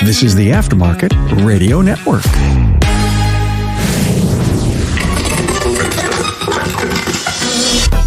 This is the Aftermarket Radio Network.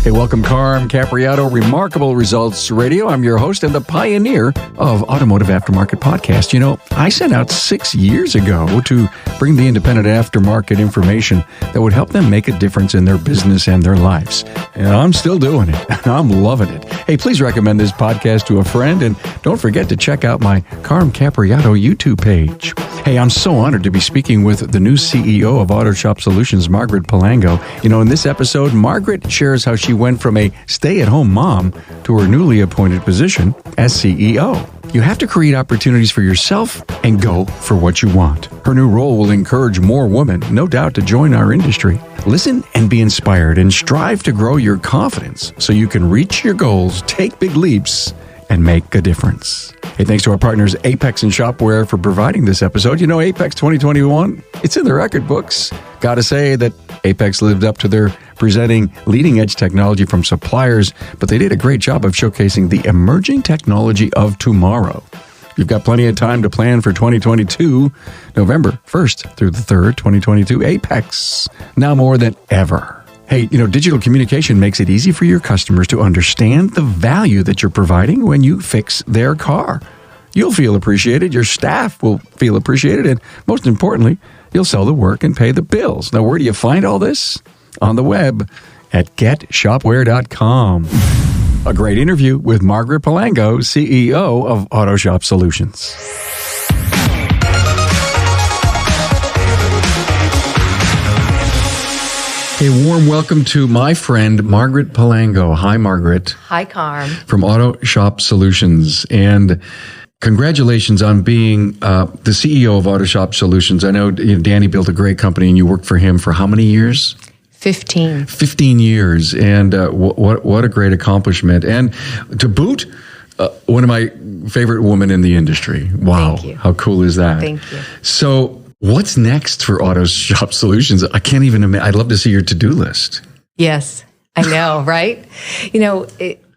Hey, welcome, Carm Capriato, Remarkable Results Radio. I'm your host and the pioneer of Automotive Aftermarket Podcast. You know, I set out 6 years ago to bring the independent aftermarket information that would help them make a difference in their business and their lives. And I'm still doing it. I'm loving it. Hey, please recommend this podcast to a friend, and don't forget to check out my Carm Capriato YouTube page. Hey, I'm so honored to be speaking with the new CEO of Auto Shop Solutions, Margaret Palango. You know, in this episode, Margaret shares how she went from a stay-at-home mom to her newly appointed position as CEO. You have to create opportunities for yourself and go for what you want. Her new role will encourage more women, no doubt, to join our industry. Listen and be inspired and strive to grow your confidence so you can reach your goals, take big leaps, and make a difference. Hey, thanks to our partners Apex and Shopware for providing this episode. You know, Apex 2021, it's in the record books. Gotta say that Apex lived up to their presenting leading-edge technology from suppliers, but they did a great job of showcasing the emerging technology of tomorrow. You've got plenty of time to plan for 2022, November 1st through the 3rd, 2022. Apex, now more than ever. Hey, you know, digital communication makes it easy for your customers to understand the value that you're providing when you fix their car. You'll feel appreciated, your staff will feel appreciated, and most importantly, you'll sell the work and pay the bills. Now, where do you find all this? On the web at getshopware.com. A great interview with Margaret Palango, CEO of Auto Shop Solutions. A warm welcome to my friend, Margaret Palango. Hi, Margaret. Hi, Carm. From Auto Shop Solutions. And congratulations on being the CEO of Auto Shop Solutions. I know Danny built a great company and you worked for him for how many years? 15. 15 years. And what a great accomplishment. And to boot, one of my favorite women in the industry. Wow. Thank you. How cool is that? Thank you. So what's next for Auto Shop Solutions? I can't even imagine. I'd love to see your to-do list. Yes, I know, right? You know,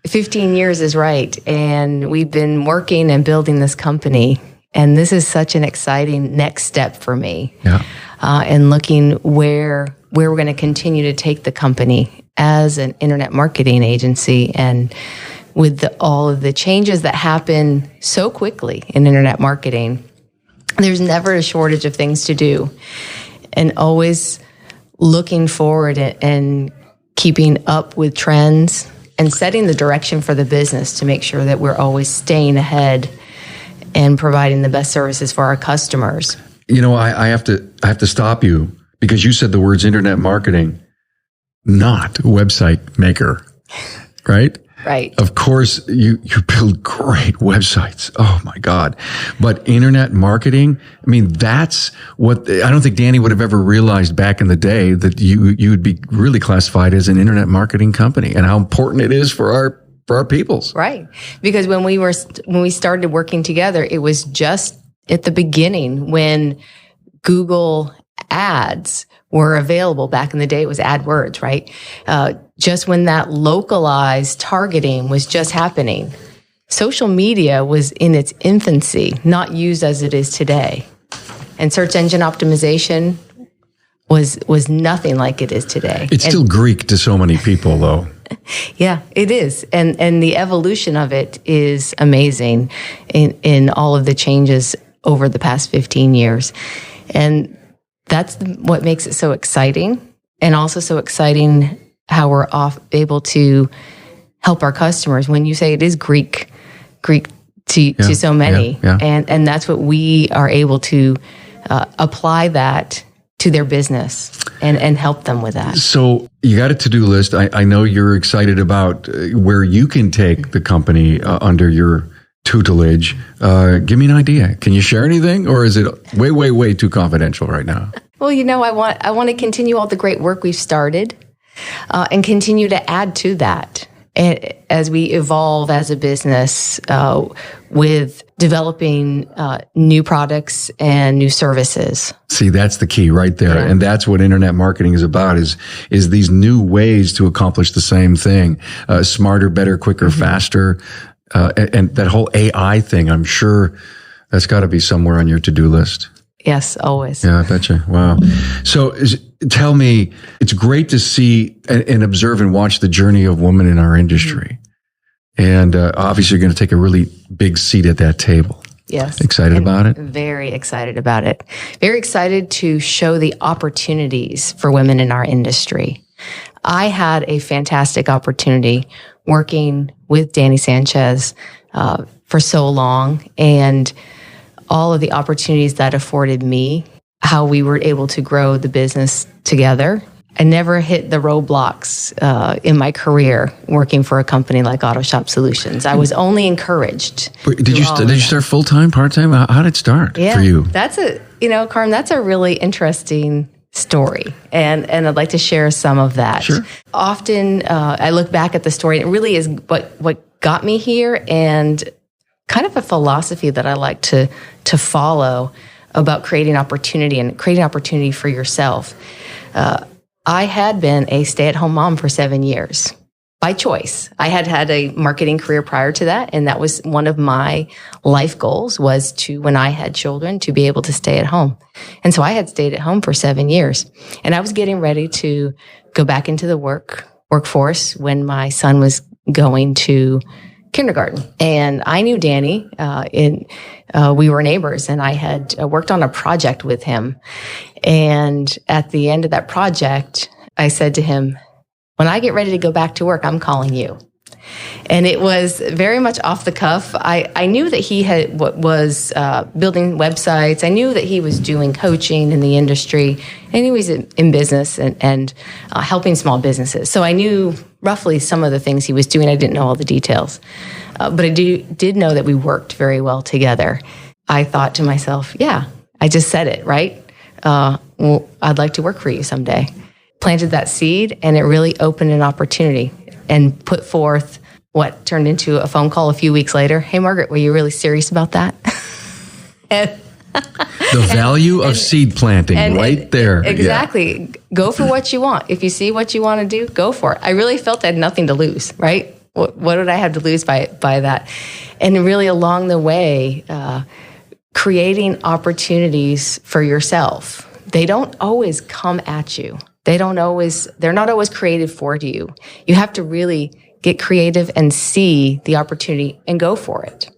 15 years is right. And we've been working and building this company. And this is such an exciting next step for me. Yeah. And looking where we're going to continue to take the company as an internet marketing agency. And with all of the changes that happen so quickly in internet marketing, there's never a shortage of things to do. And always looking forward and keeping up with trends and setting the direction for the business to make sure that we're always staying ahead and providing the best services for our customers. You know, I have to stop you because you said the words internet marketing, not website maker, right? Right. Of course, you build great websites. Oh my God. But internet marketing, I mean, that's what, I don't think Danny would have ever realized back in the day that you would be really classified as an internet marketing company and how important it is for our peoples. Right. Because when we started working together, it was just at the beginning when Google ads were available. Back in the day, it was AdWords, right? Just when that localized targeting was just happening. Social media was in its infancy, not used as it is today. And search engine optimization was nothing like it is today. It's still Greek to so many people, though. Yeah, it is. And the evolution of it is amazing in all of the changes over the past 15 years. And that's what makes it so exciting, and also so exciting how we're able to help our customers. When you say it is Greek to so many, and that's what we are able to apply that to their business and help them with that. So you got a to-do list. I know you're excited about where you can take the company under your tutelage. Give me an idea. Can you share anything, or is it way too confidential right now? Well, you know, I want to continue all the great work we've started, and continue to add to that as we evolve as a business with developing new products and new services. See, that's the key right there. Yeah. And that's what internet marketing is about, is these new ways to accomplish the same thing. Smarter, better, quicker, faster. And that whole AI thing, I'm sure That's got to be somewhere on your to-do list. Yes, always. Yeah, I betcha. Wow. So tell me, it's great to see and observe and watch the journey of women in our industry. And obviously, you're going to take a really big seat at that table. Yes. Excited about it? Very excited about it. Very excited to show the opportunities for women in our industry. I had a fantastic opportunity working with Danny Sanchez for so long, and all of the opportunities that afforded me, how we were able to grow the business together. I never hit the roadblocks in my career working for a company like Auto Shop Solutions. I was only encouraged. Did you start full-time, part-time? How did it start for you? Carm, that's a really interesting story. And I'd like to share some of that. Sure. Often I look back at the story, and it really is what got me here, and kind of a philosophy that I like to follow about creating opportunity for yourself. I had been a stay-at-home mom for 7 years by choice. I had had a marketing career prior to that, and that was one of my life goals, was to, when I had children, to be able to stay at home. And so I had stayed at home for 7 years, and I was getting ready to go back into the workforce when my son was going to kindergarten. And I knew Danny, we were neighbors, and I had worked on a project with him. And at the end of that project, I said to him, when I get ready to go back to work, I'm calling you. And it was very much off the cuff. I knew that he was building websites. I knew that he was doing coaching in the industry, and he was in business and helping small businesses. So I knew roughly some of the things he was doing. I didn't know all the details. But I did know that we worked very well together. I thought to myself, yeah, I just said it, right? Well, I'd like to work for you someday. Planted that seed, and it really opened an opportunity and put forth what turned into a phone call a few weeks later. Hey, Margaret, were you really serious about that? The value of seed planting right there. Exactly. Yeah. Go for what you want. If you see what you want to do, go for it. I really felt I had nothing to lose, right? What did I have to lose by that? And really along the way, creating opportunities for yourself. They don't always come at you. They're not always created for you. You have to really get creative and see the opportunity and go for it.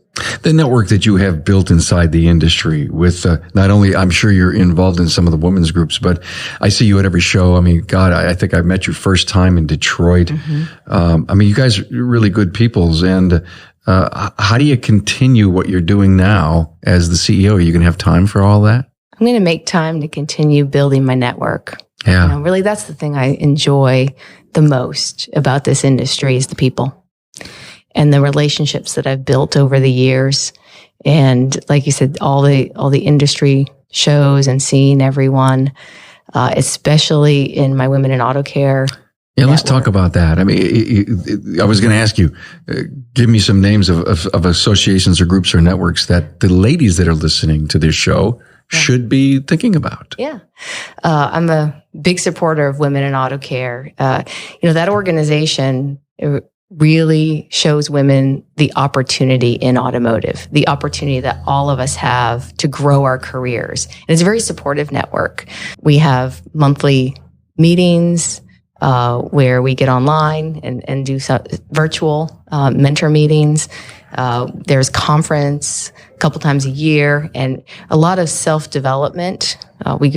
The network that you have built inside the industry with not only, I'm sure you're involved in some of the women's groups, but I see you at every show. I mean, God, I think I met you first time in Detroit. Mm-hmm. You guys are really good peoples. And how do you continue what you're doing now as the CEO? Are you going to have time for all that? I'm going to make time to continue building my network. Yeah. Really, that's the thing I enjoy the most about this industry is the people and the relationships that I've built over the years. And like you said, all the industry shows and seeing everyone, especially in my Women in Auto Care. Yeah, let's talk about that. I mean, I was going to ask you, give me some names of associations or groups or networks that the ladies that are listening to this show should be thinking about. Yeah. I'm a big supporter of Women in Auto Care. That organization really shows women the opportunity in automotive, the opportunity that all of us have to grow our careers. And it's a very supportive network. We have monthly meetings where we get online and do some virtual mentor meetings. There's conference a couple times a year and a lot of self-development. We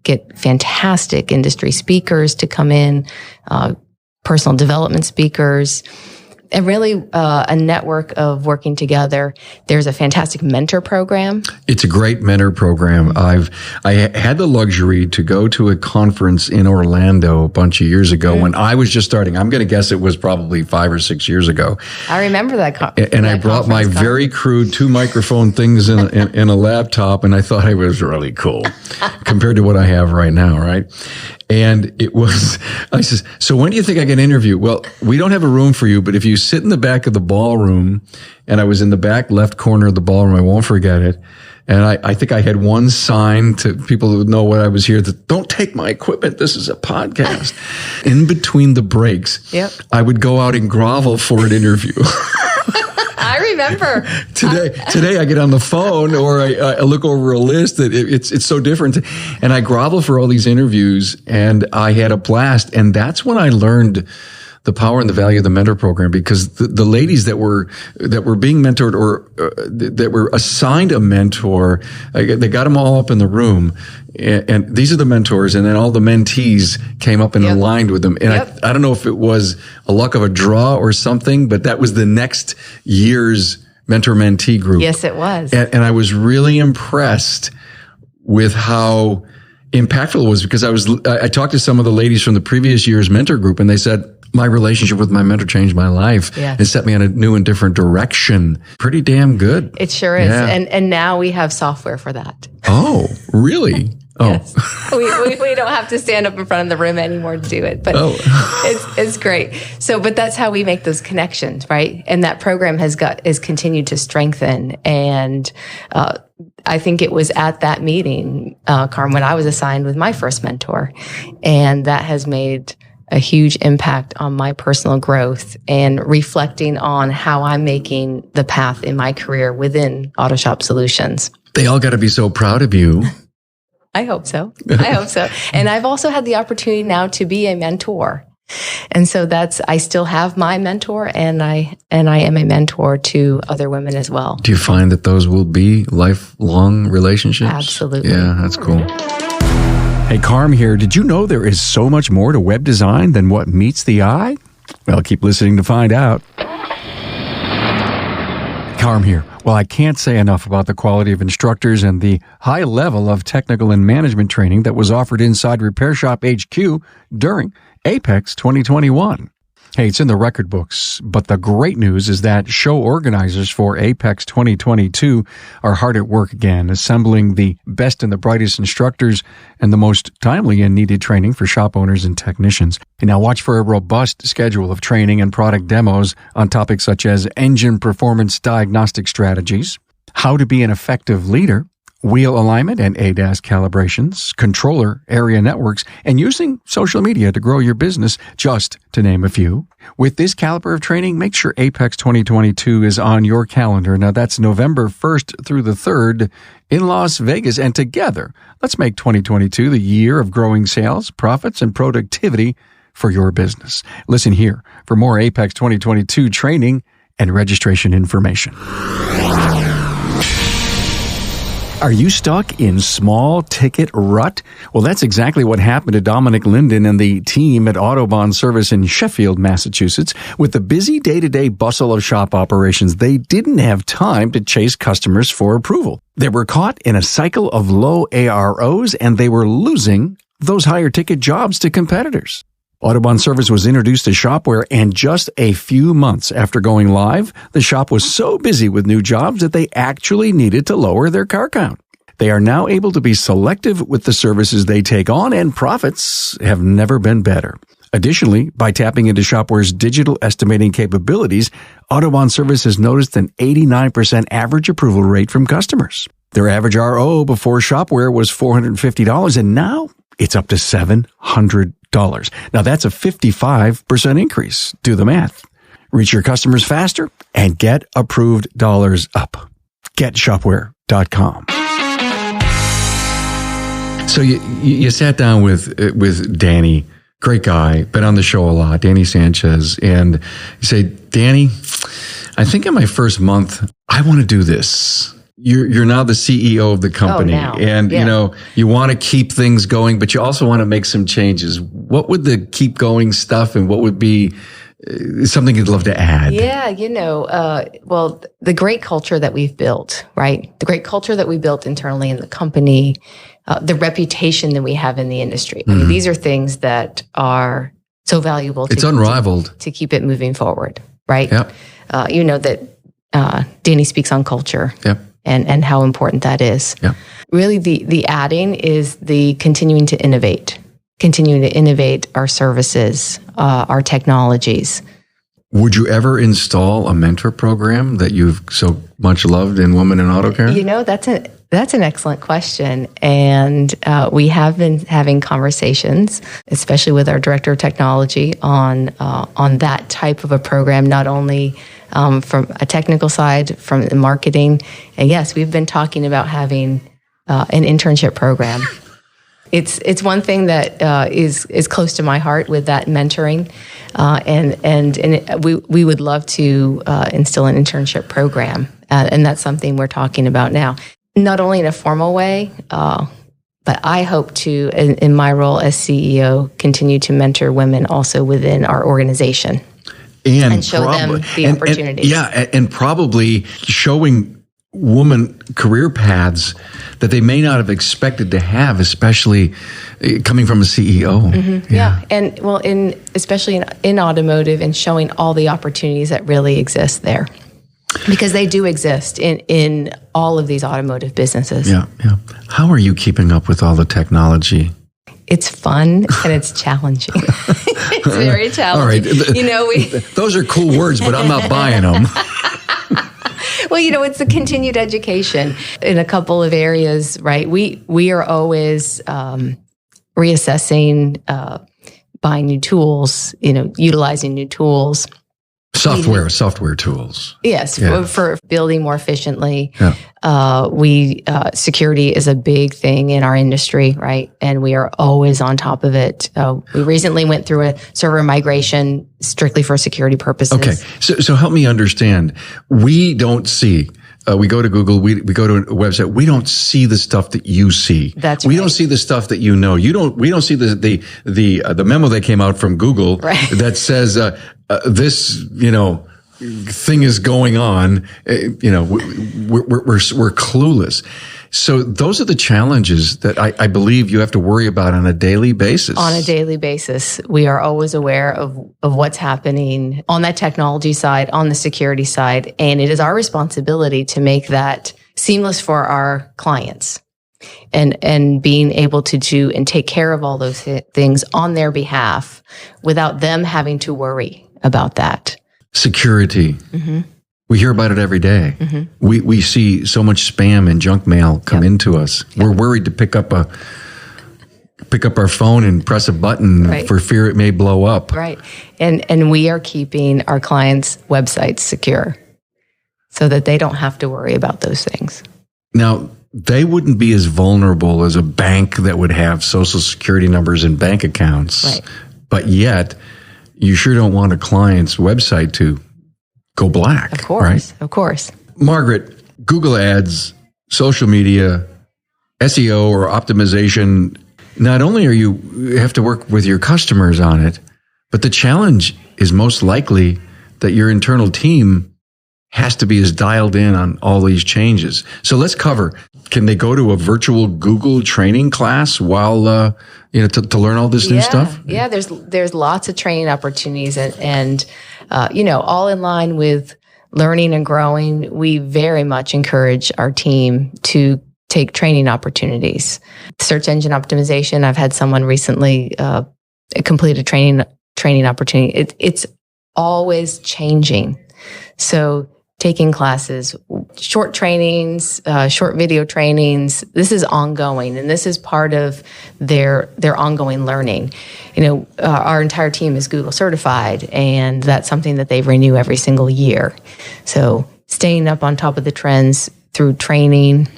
get fantastic industry speakers to come in, personal development speakers, and really a network of working together. There's a fantastic mentor program. It's a great mentor program. I had the luxury to go to a conference in Orlando a bunch of years ago when I was just starting. I'm going to guess it was probably 5 or 6 years ago. I remember that. And I brought my very crude 2 microphone things in a laptop, and I thought it was really cool compared to what I have right now, right? And I said, so when do you think I can interview? Well, we don't have a room for you, but if you sit in the back of the ballroom, and I was in the back left corner of the ballroom, I won't forget it. And I think I had one sign to people who would know what I was here that don't take my equipment. This is a podcast. In between the breaks, I would go out and grovel for an interview. I remember. Today I get on the phone or I look over a list that it's so different. And I grovel for all these interviews, and I had a blast. And that's when I learned the power and the value of the mentor program, because the ladies that were being mentored or that were assigned a mentor, they got them all up in the room, and these are the mentors, and then all the mentees came up and aligned with them. And I don't know if it was a luck of a draw or something, but that was the next year's mentor-mentee group. Yes, it was. And I was really impressed with how impactful it was, because I talked to some of the ladies from the previous year's mentor group, and they said, my relationship with my mentor changed my life and set me on a new and different direction. Pretty damn good. It sure is. Yeah. And now we have software for that. Oh, really? Yes. We don't have to stand up in front of the room anymore to do it, but it's great. So, but that's how we make those connections, right? And that program has continued to strengthen. And, I think it was at that meeting, Carm, when I was assigned with my first mentor, and that has made a huge impact on my personal growth and reflecting on how I'm making the path in my career within Auto Shop Solutions. They all got to be so proud of you. I hope so. And I've also had the opportunity now to be a mentor. And so I still have my mentor, and I am a mentor to other women as well. Do you find that those will be lifelong relationships? Absolutely. Yeah, that's cool. Hey, Carm here. Did you know there is so much more to web design than what meets the eye? Well, keep listening to find out. Carm here. Well, I can't say enough about the quality of instructors and the high level of technical and management training that was offered inside Repair Shop HQ during Apex 2021. Hey, it's in the record books, but the great news is that show organizers for Apex 2022 are hard at work again, assembling the best and the brightest instructors and the most timely and needed training for shop owners and technicians. And now watch for a robust schedule of training and product demos on topics such as engine performance diagnostic strategies, how to be an effective leader, wheel alignment and ADAS calibrations, controller area networks, and using social media to grow your business, just to name a few. With this caliber of training, make sure Apex 2022 is on your calendar. Now, that's November 1st through the 3rd in Las Vegas. And together, let's make 2022 the year of growing sales, profits, and productivity for your business. Listen here for more Apex 2022 training and registration information. Are you stuck in small ticket rut? Well, that's exactly what happened to Dominic Linden and the team at Autobahn Service in Sheffield, Massachusetts. With the busy day-to-day bustle of shop operations, they didn't have time to chase customers for approval. They were caught in a cycle of low AROs, and they were losing those higher ticket jobs to competitors. Autobahn Service was introduced to Shopware, and just a few months after going live, the shop was so busy with new jobs that they actually needed to lower their car count. They are now able to be selective with the services they take on, and profits have never been better. Additionally, by tapping into Shopware's digital estimating capabilities, Autobahn Service has noticed an 89% average approval rate from customers. Their average RO before Shopware was $450, and now it's up to $700. Now, that's a 55% increase. Do the math. Reach your customers faster and get approved dollars up. GetShopware.com. So you sat down with Danny, great guy, been on the show a lot, Danny Sanchez, and you say, Danny, I think in my first month, I want to do this. You're now the CEO of the company, you want to keep things going, but you also want to make some changes. What would the keep going stuff, and what would be something you'd love to add? Yeah, well, the great culture that we've built, right? The great culture that we built internally in the company, the reputation that we have in the industry. I mean, these are things that are so valuable. It's unrivaled to keep it moving forward, right? Yep. That Danny speaks on culture. Yep. And how important that is. Yeah. Really, the adding is the continuing to innovate our services, our technologies. Would you ever install a mentor program that you've so much loved in Women in Auto Care? That's an excellent question. And we have been having conversations, especially with our director of technology, on that type of a program, not only from a technical side, from the marketing. And yes, we've been talking about having an internship program. It's one thing that is close to my heart with that mentoring, and we would love to instill an internship program, and that's something we're talking about now. Not only in a formal way, but I hope to, in my role as CEO, continue to mentor women also within our organization and show them the opportunities. And probably showing woman career paths that they may not have expected to have, especially coming from a CEO. Mm-hmm. Yeah. And well, especially in automotive, and showing all the opportunities that really exist there, because they do exist in all of these automotive businesses. Yeah. How are you keeping up with all the technology? It's fun and it's challenging. It's very challenging. All right. Those are cool words, but I'm not buying them. Well, it's a continued education in a couple of areas, right? We are always reassessing, buying new tools, utilizing new tools. Software tools. Yes, Yeah. for building more efficiently. Yeah. Security is a big thing in our industry, right? And we are always on top of it. We recently went through a server migration strictly for security purposes. Okay, so help me understand. We don't see. We go to Google. We go to a website. We don't see the stuff that you see. That's We right. don't see the stuff that you know. We don't see the memo that came out from Google that says this thing is going on. We're clueless. So those are the challenges that I believe you have to worry about on a daily basis. On a daily basis, we are always aware of what's happening on that technology side, on the security side, and it is our responsibility to make that seamless for our clients, and being able to do and take care of all those things on their behalf without them having to worry about that. Security. Mm-hmm. We hear about it every day. Mm-hmm. We see so much spam and junk mail come into us. Yep. We're worried to pick up our phone and press a button for fear it may blow up. Right. And we are keeping our clients' websites secure so that they don't have to worry about those things. Now, they wouldn't be as vulnerable as a bank that would have social security numbers and bank accounts. Right. But yet, you sure don't want a client's website to go black. Of course, right? Of course. Margaret, Google Ads, social media, SEO or optimization, not only you have to work with your customers on it, but the challenge is most likely that your internal team has to be as dialed in on all these changes. So let's cover, can they go to a virtual Google training class while, to learn all this new stuff? Yeah, there's lots of training opportunities and all in line with learning and growing. We very much encourage our team to take training opportunities. Search engine optimization, I've had someone recently complete a training opportunity. It's always changing. So taking classes, short trainings, short video trainings, this is ongoing, and this is part of their ongoing learning. Our entire team is Google certified, and that's something that they renew every single year. So staying up on top of the trends through training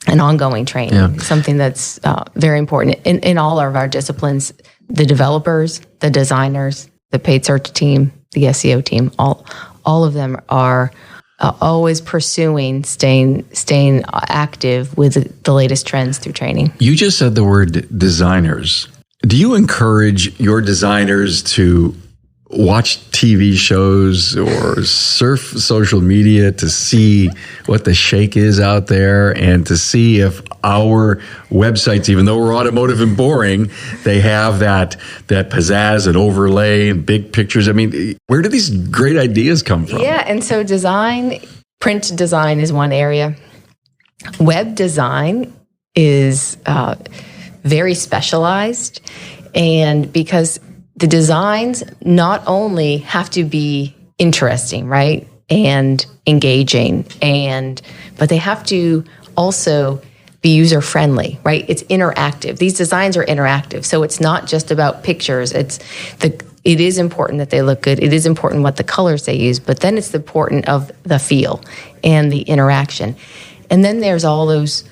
and ongoing training is something that's very important in all of our disciplines. The developers, the designers, the paid search team, the SEO team, all of them are always pursuing staying active with the latest trends through training. You just said the word designers. Do you encourage your designers to watch TV shows or surf social media to see what the shake is out there and to see if our websites, even though we're automotive and boring, they have that pizzazz and overlay and big pictures? I mean, where do these great ideas come from? Yeah, and so print design is one area. Web design is very specialized, and because the designs not only have to be interesting, right, and engaging, but they have to also be user-friendly, right? It's interactive. These designs are interactive, so it's not just about pictures. It's it is important that they look good. It is important what the colors they use, but then it's important of the feel and the interaction. And then there's all those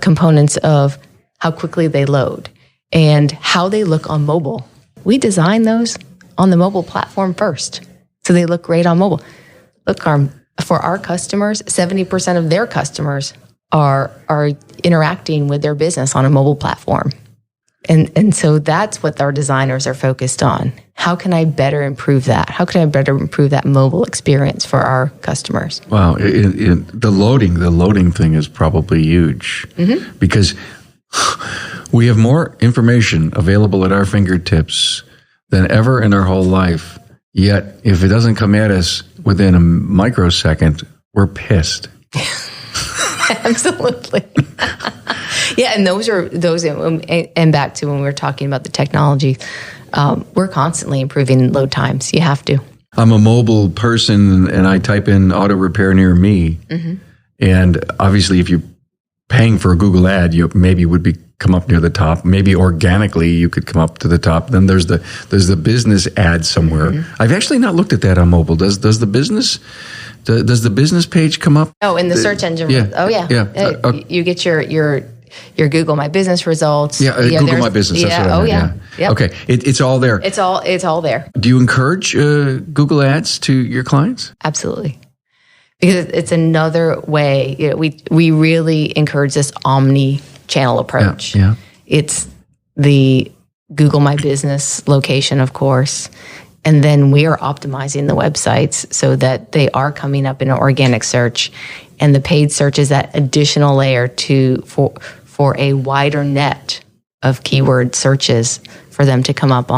components of how quickly they load and how they look on mobile. We design those on the mobile platform first, so they look great on mobile. Look, for our customers, 70% of their customers are interacting with their business on a mobile platform. And so that's what our designers are focused on. How can I better improve that? How can I better improve that mobile experience for our customers? Wow. The loading thing is probably huge because we have more information available at our fingertips than ever in our whole life. Yet, if it doesn't come at us within a microsecond, we're pissed. Absolutely. Yeah, and those, and back to when we were talking about the technology, we're constantly improving load times. You have to. I'm a mobile person, and I type in auto repair near me, and obviously, if you're paying for a Google ad, you maybe would come up near the top. Maybe organically, you could come up to the top. Then there's the business ad somewhere. I've actually not looked at that on mobile. Does the business page come up? Oh, in the search engine. Yeah. Oh, yeah. You get your Google My Business results. Yeah, Google My Business. That's what I meant. Yeah. Yep. Okay, it's all there. It's all there. Do you encourage Google Ads to your clients? Absolutely, because it's another way. You know, we really encourage this omni-channel approach. Yeah. It's the Google My Business location, of course. And then we are optimizing the websites so that they are coming up in an organic search, and the paid search is that additional layer for a wider net of keyword searches for them to come up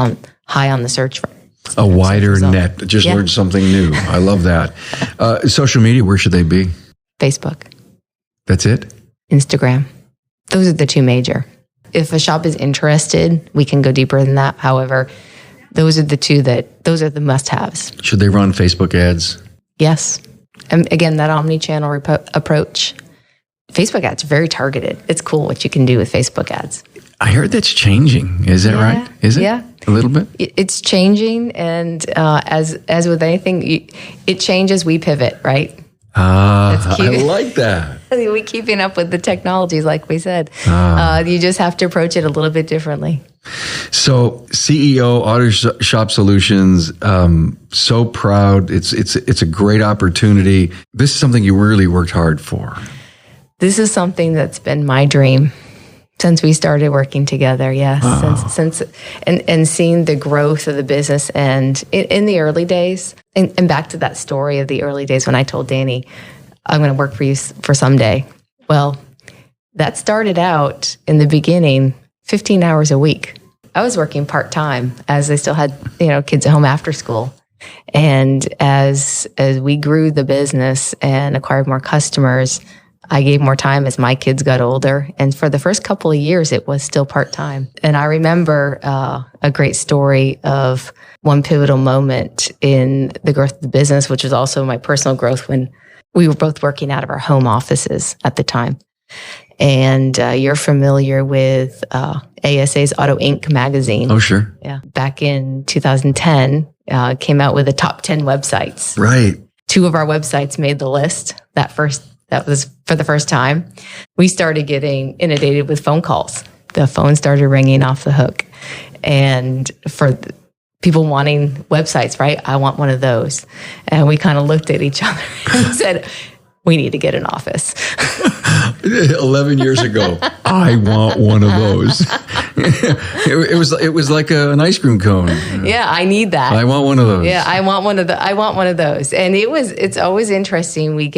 high on the search. A wider net. Just learned something new. I love that. Social media, where should they be? Facebook. That's it? Instagram. Those are the two major. If a shop is interested, we can go deeper than that. However, those are those are the must-haves. Should they run Facebook ads? Yes. And again, that omni-channel approach. Facebook ads are very targeted. It's cool what you can do with Facebook ads. I heard that's changing. Is that right? Is it? Yeah. A little bit? It's changing. And as with anything, it changes, we pivot, right? I like that. We keeping up with the technologies, like we said. You just have to approach it a little bit differently. So, CEO, Auto Shop Solutions, so proud. It's a great opportunity. This is something you really worked hard for. This is something that's been my dream since we started working together. Yes, since and seeing the growth of the business, and in the early days, and back to that story of the early days when I told Danny, I'm going to work for you for someday. Well, that started out in the beginning, 15 hours a week. I was working part-time as I still had, kids at home after school. And as we grew the business and acquired more customers, I gave more time as my kids got older. And for the first couple of years, it was still part-time. And I remember a great story of one pivotal moment in the growth of the business, which was also my personal growth, when we were both working out of our home offices at the time. And you're familiar with ASA's Auto Inc. magazine. Oh, sure. Yeah. Back in 2010, came out with the top 10 websites. Right. 2 of our websites made the list. That was for the first time. We started getting inundated with phone calls. The phone started ringing off the hook. And for people wanting websites, right? I want one of those. And we kind of looked at each other and said, we need to get an office. 11 years ago, I want one of those. It was like an ice cream cone. Yeah, I need that. I want one of those. Yeah, I want one of those. And it's always interesting. We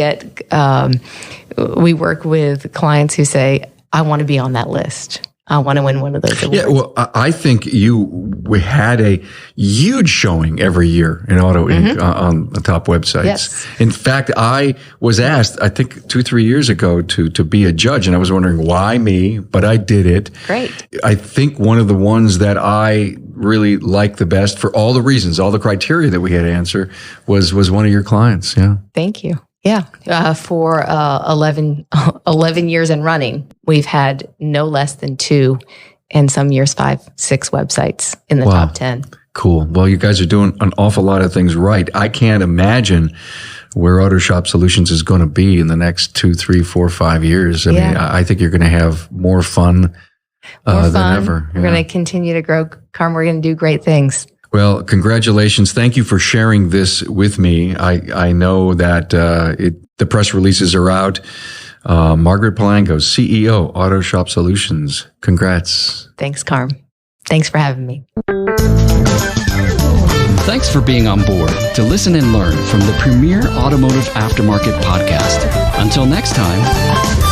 work with clients who say, I want to be on that list. I want to win one of those awards. Yeah, well, I think we had a huge showing every year in Auto Inc. On the top websites. Yes. In fact, I was asked, I think 2-3 years ago, to be a judge, and I was wondering why me, but I did it. Great. I think one of the ones that I really liked the best, for all the reasons, all the criteria that we had to answer, was one of your clients. Yeah. Thank you. Yeah. For 11 years and running, we've had no less than 2, and some years 5, 6 websites in the top 10. Cool. Well, you guys are doing an awful lot of things right. I can't imagine where Auto Shop Solutions is going to be in the next 2, 3, 4, 5 years. I mean, I think you're going to have more fun than ever. We're going to continue to grow, Carm. We're going to do great things. Well, congratulations. Thank you for sharing this with me. I know that the press releases are out. Margaret Palango, CEO, Auto Shop Solutions. Congrats. Thanks, Carm. Thanks for having me. Thanks for being on board to listen and learn from the premier automotive aftermarket podcast. Until next time.